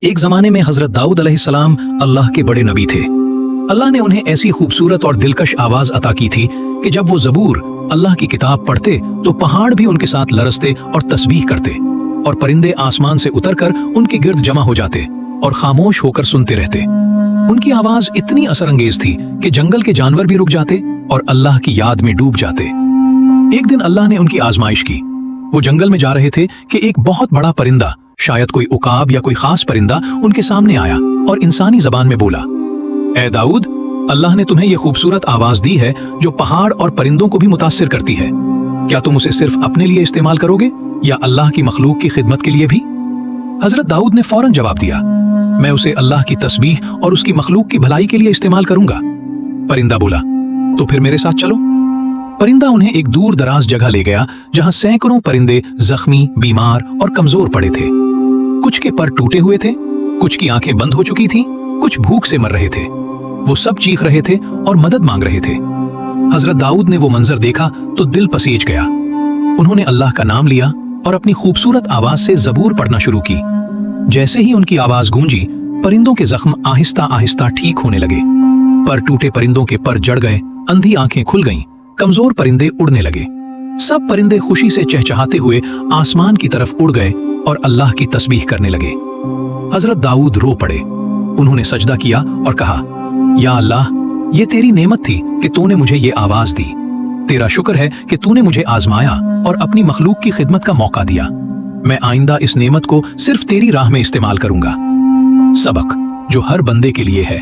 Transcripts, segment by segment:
एक जमाने में हजरत दाऊद अलैहिस्सलाम अल्लाह के बड़े नबी थे। अल्लाह ने उन्हें ऐसी खूबसूरत और दिलकश आवाज अता की थी कि जब वो ज़बूर अल्लाह की किताब पढ़ते तो पहाड़ भी उनके साथ लरजते और तस्बीह करते, और परिंदे आसमान से उतरकर उनके गिर्द जमा हो जाते और खामोश होकर सुनते रहते। उनकी आवाज इतनी असरअंगेज थी कि जंगल के जानवर भी रुक जाते और अल्लाह की याद में डूब जाते। एक दिन अल्लाह ने उनकी आजमाइश की। वो जंगल में जा रहे थे कि एक बहुत बड़ा परिंदा, शायद कोई उकाब या कोई खास परिंदा, उनके सामने आया और इंसानी जबान में बोला, ए दाऊद, अल्लाह ने तुम्हें यह खूबसूरत आवाज दी है जो पहाड़ और परिंदों को भी मुतासिर करती है। क्या तुम उसे सिर्फ अपने लिए इस्तेमाल करोगे या अल्लाह की मखलूक की खिदमत के लिए भी? हजरत दाऊद ने फौरन जवाब दिया, मैं उसे अल्लाह की तस्बीह और उसकी मखलूक की भलाई के लिए इस्तेमाल करूंगा। परिंदा बोला, तो फिर मेरे साथ चलो। परिंदा उन्हें एक दूर दराज जगह ले गया जहां सैकड़ों परिंदे जख्मी, बीमार और कमजोर पड़े थे। कुछ के पर टूटे हुए थे, कुछ की आंखें बंद हो चुकी थीं, कुछ भूख से मर रहे थे। वो सब चीख रहे थे और मदद मांग रहे थे। हजरत दाऊद ने वो मंजर देखा तो दिल पसीज गया। उन्होंने अल्लाह का नाम लिया और अपनी खूबसूरत आवाज से ज़बूर पढ़ना शुरू की। जैसे ही उनकी आवाज गूंजी, परिंदों के जख्म आहिस्ता आहिस्ता ठीक होने लगे। पर टूटे परिंदों के पर जड़ गए, अंधी आंखें खुल गईं, कमजोर परिंदे उड़ने लगे। सब परिंदे खुशी से चहचहाते हुए आसमान की तरफ उड़ गए और अल्लाह की तस्बीह करने लगे। हजरत दाऊद रो पड़े। उन्होंने सजदा किया और कहा, या अल्लाह, ये तेरी नेमत थी कि तूने मुझे ये आवाज दी। तेरा शुक्र है कि तूने मुझे आजमाया और अपनी मखलूक की खिदमत का मौका दिया। मैं आइंदा इस नेमत को सिर्फ तेरी राह में इस्तेमाल करूंगा। सबक जो हर बंदे के लिए है,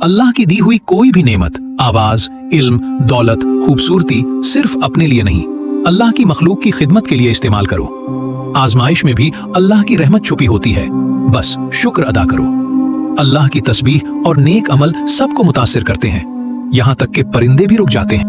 अल्लाह की दी हुई कोई भी नेमत, आवाज, इल्म, दौलत, खूबसूरती सिर्फ अपने लिए नहीं, अल्लाह की मखलूक की खिदमत के लिए इस्तेमाल करो। आजमाइश में भी अल्लाह की रहमत छुपी होती है, बस शुक्र अदा करो। अल्लाह की तस्बीह और नेक अमल सबको मुतासिर करते हैं, यहाँ तक कि परिंदे भी रुक जाते हैं।